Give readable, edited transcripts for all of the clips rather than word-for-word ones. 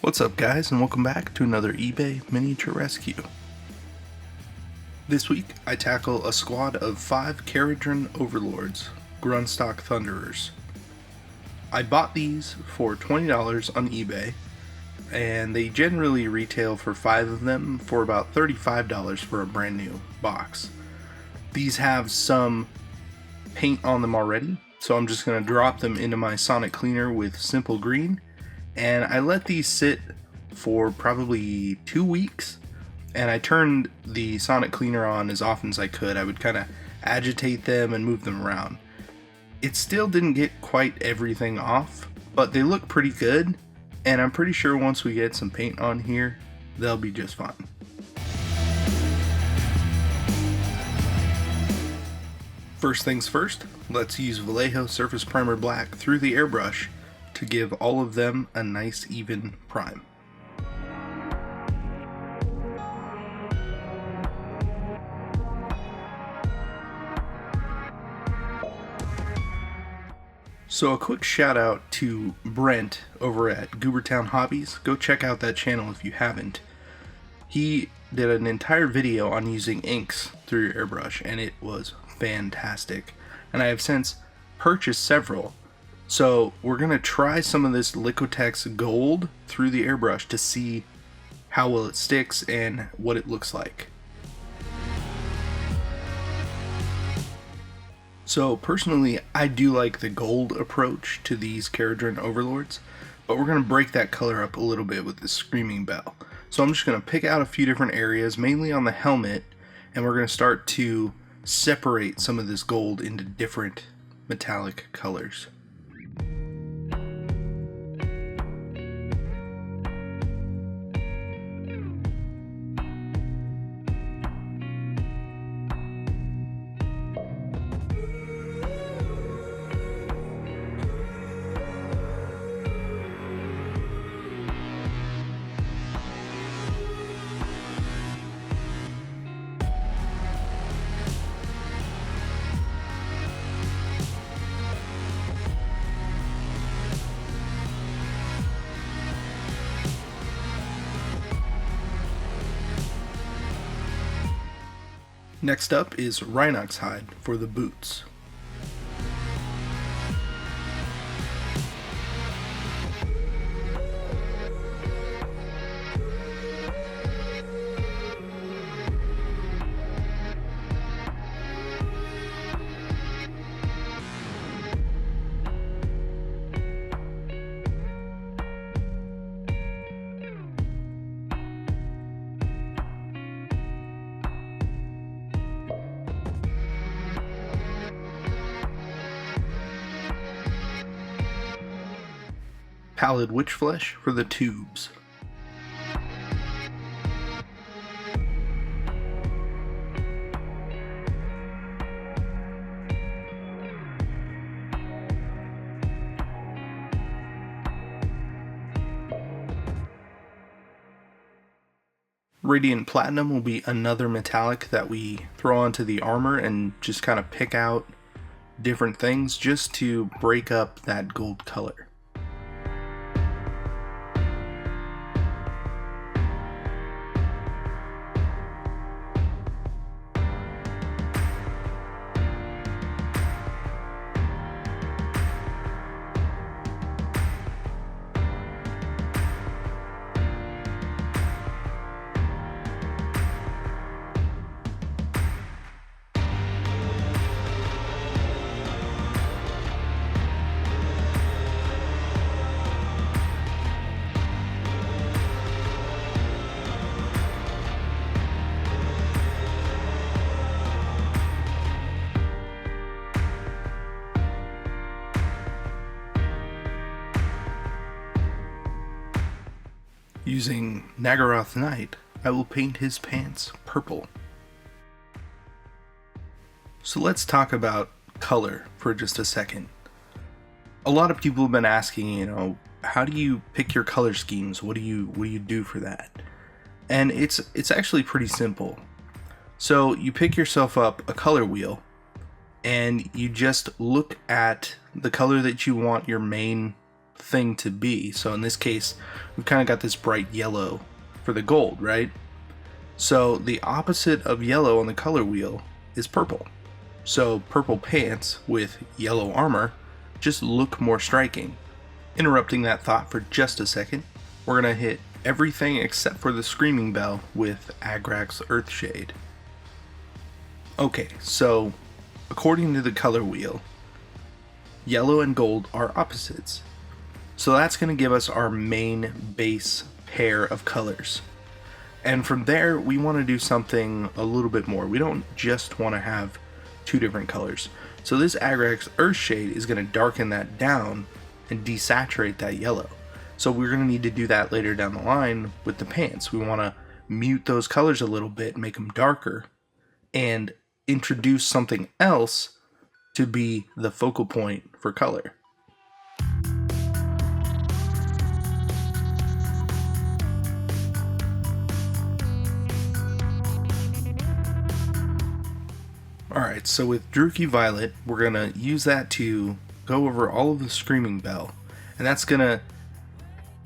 What's up guys, and welcome back to another eBay miniature rescue. This week I tackle a squad of 5 Kharadron Overlords, Grundstok Thunderers. I bought these for $20 on eBay, and they generally retail for 5 of them for about $35 for a brand new box. These have some paint on them already, so I'm just going to drop them into my sonic cleaner with simple green. And I let these sit for probably 2 weeks, and I turned the sonic cleaner on as often as I could. I would kind of agitate them and move them around. It still didn't get quite everything off, but they look pretty good, and I'm pretty sure once we get some paint on here, they'll be just fine. First things first, let's use Vallejo Surface Primer Black through the airbrush to give all of them a nice even prime. So a quick shout out to Brent over at Goobertown Hobbies. Go check out that channel if you haven't. He did an entire video on using inks through your airbrush, and it was fantastic. And I have since purchased several. So we're going to try some of this Liquitex Gold through the airbrush to see how well it sticks and what it looks like. So personally, I do like the gold approach to these Kharadron Overlords, but we're going to break that color up a little bit with the Screaming Bell. So I'm just going to pick out a few different areas, mainly on the helmet, and we're going to start to separate some of this gold into different metallic colors. Next up is Rhinox hide for the boots. Pallid witch flesh for the tubes. Radiant platinum will be another metallic that we throw onto the armor and just kind of pick out different things just to break up that gold color. Using Nagaroth Knight, I will paint his pants purple. So let's talk about color for just a second. A lot of people have been asking, how do you pick your color schemes? What do you do for that? And it's actually pretty simple. So you pick yourself up a color wheel, and you just look at the color that you want your main thing to be. So in this case, we've kind of got this bright yellow for the gold, right? So the opposite of yellow on the color wheel is purple. So purple pants with yellow armor just look more striking. Interrupting that thought for just a second, we're going to hit everything except for the Screaming Bell with Agrax Earthshade. Okay, so according to the color wheel, yellow and gold are opposites. So that's going to give us our main base pair of colors. And from there, we want to do something a little bit more. We don't just want to have two different colors. So this Agrax Earthshade is going to darken that down and desaturate that yellow. So we're going to need to do that later down the line with the pants. We want to mute those colors a little bit, make them darker, and introduce something else to be the focal point for color. Alright, so with Druchii Violet, we're going to use that to go over all of the Screaming Bell, and that's going to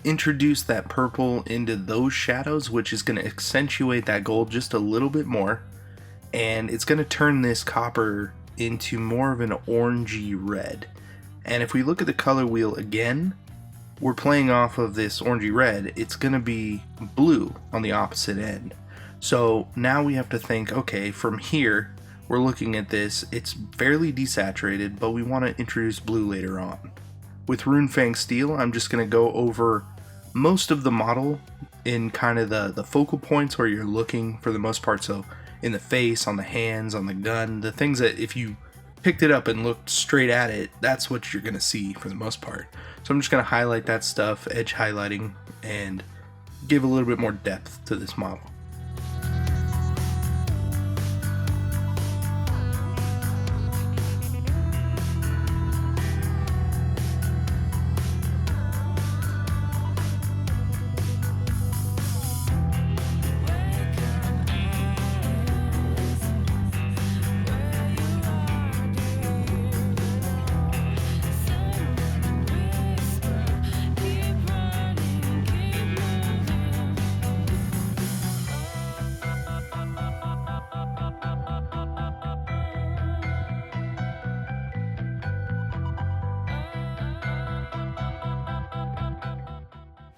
introduce that purple into those shadows, which is going to accentuate that gold just a little bit more, and it's going to turn this copper into more of an orangey red. And if we look at the color wheel again, we're playing off of this orangey red. It's going to be blue on the opposite end. So now we have to think, okay, from here we're looking at this, it's fairly desaturated, but we want to introduce blue later on. With Runefang Steel, I'm just going to go over most of the model in kind of the focal points where you're looking for the most part. So in the face, on the hands, on the gun, the things that if you picked it up and looked straight at it, that's what you're going to see for the most part. So I'm just going to highlight that stuff, edge highlighting, and give a little bit more depth to this model.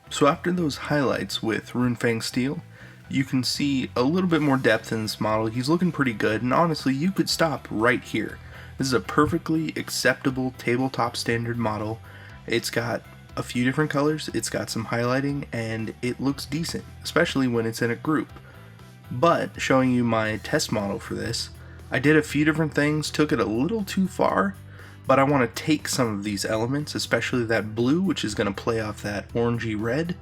So after those highlights with Runefang Steel, you can see a little bit more depth in this model. He's looking pretty good, and honestly, you could stop right here. This is a perfectly acceptable tabletop standard model. It's got a few different colors, it's got some highlighting, and it looks decent, especially when it's in a group. But showing you my test model for this, I did a few different things, took it a little too far, but I want to take some of these elements, especially that blue, which is going to play off that orangey red,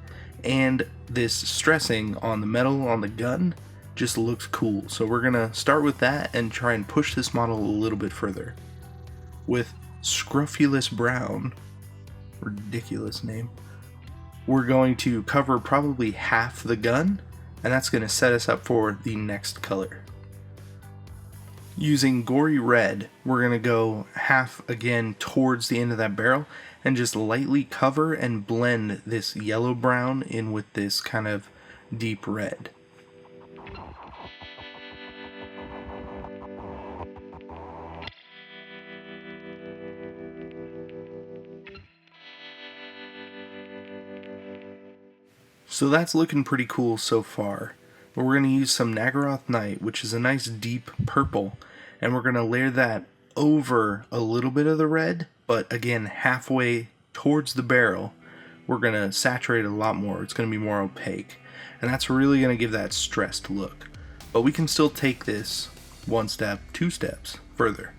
and this stressing on the metal on the gun just looks cool. So we're going to start with that and try and push this model a little bit further. With Scrofulous Brown, ridiculous name, we're going to cover probably half the gun, and that's going to set us up for the next color. Using Gory Red, we're going to go half again towards the end of that barrel and just lightly cover and blend this yellow brown in with this kind of deep red. So that's looking pretty cool so far. But we're going to use some Naggaroth Night, which is a nice deep purple, and we're going to layer that over a little bit of the red, but again, halfway towards the barrel, we're going to saturate a lot more. It's going to be more opaque, and that's really going to give that stressed look. But we can still take this one step, two steps further.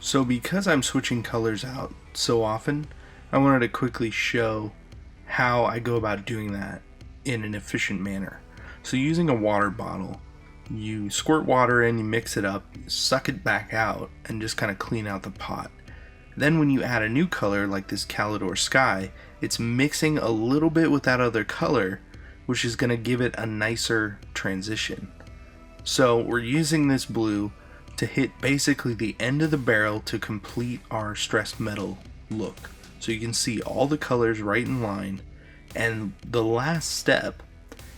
So because I'm switching colors out so often, I wanted to quickly show how I go about doing that in an efficient manner. So using a water bottle, you squirt water in, you mix it up, suck it back out, and just kind of clean out the pot. Then when you add a new color like this Kharadron Sky, it's mixing a little bit with that other color, which is going to give it a nicer transition. So we're using this blue to hit basically the end of the barrel to complete our stressed metal look. So you can see all the colors right in line, and the last step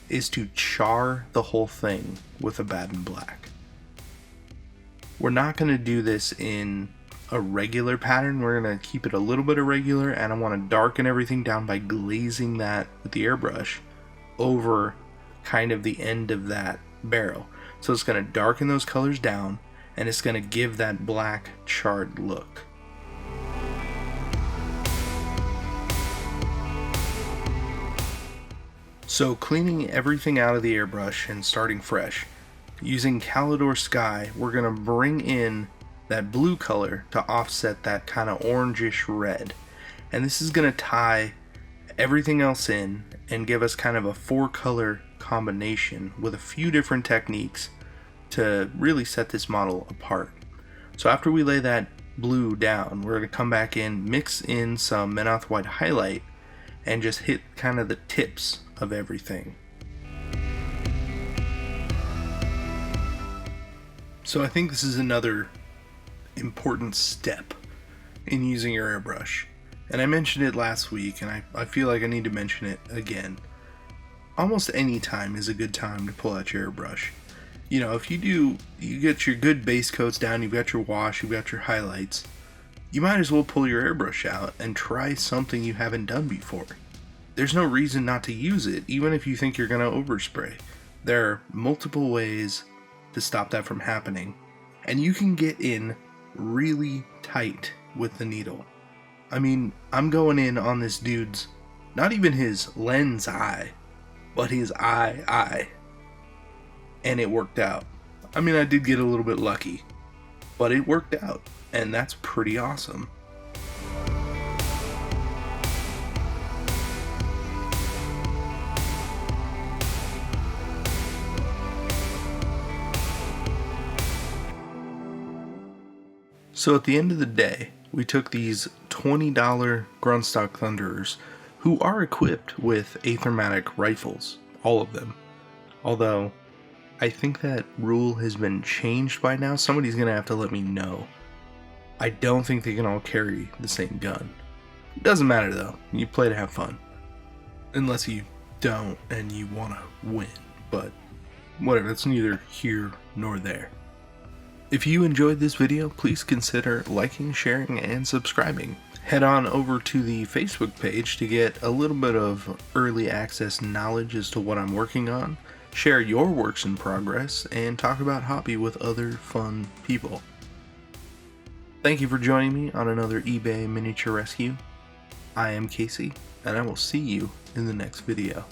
is to char the whole thing with a Baden Black. We're not going to do this in a regular pattern. We're going to keep it a little bit irregular, and I want to darken everything down by glazing that with the airbrush over kind of the end of that barrel. So it's going to darken those colors down, and it's going to give that black charred look. So cleaning everything out of the airbrush and starting fresh, using Kharadron Sky, we're going to bring in that blue color to offset that kind of orangish red. And this is going to tie everything else in and give us kind of a 4-color combination with a few different techniques to really set this model apart. So after we lay that blue down, we're going to come back in, mix in some Menoth White highlight, and just hit kind of the tips of everything. So I think this is another important step in using your airbrush. And I mentioned it last week, and I feel like I need to mention it again. Almost any time is a good time to pull out your airbrush. You know, if you get your good base coats down, you've got your wash, you've got your highlights, you might as well pull your airbrush out and try something you haven't done before. There's no reason not to use it, even if you think you're going to overspray. There are multiple ways to stop that from happening, and you can get in really tight with the needle. I mean, I'm going in on this dude's, not even his lens eye, but his eye. And it worked out. I mean, I did get a little bit lucky, but it worked out, and that's pretty awesome. So at the end of the day, we took these $20 Grundstok Thunderers, who are equipped with Aethermatic rifles, all of them. Although, I think that rule has been changed by now. Somebody's going to have to let me know. I don't think they can all carry the same gun. It doesn't matter though, you play to have fun. Unless you don't and you want to win, but whatever, that's neither here nor there. If you enjoyed this video, please consider liking, sharing, and subscribing. Head on over to the Facebook page to get a little bit of early access knowledge as to what I'm working on, share your works in progress, and talk about hobby with other fun people. Thank you for joining me on another eBay miniature rescue. I am Casey, and I will see you in the next video.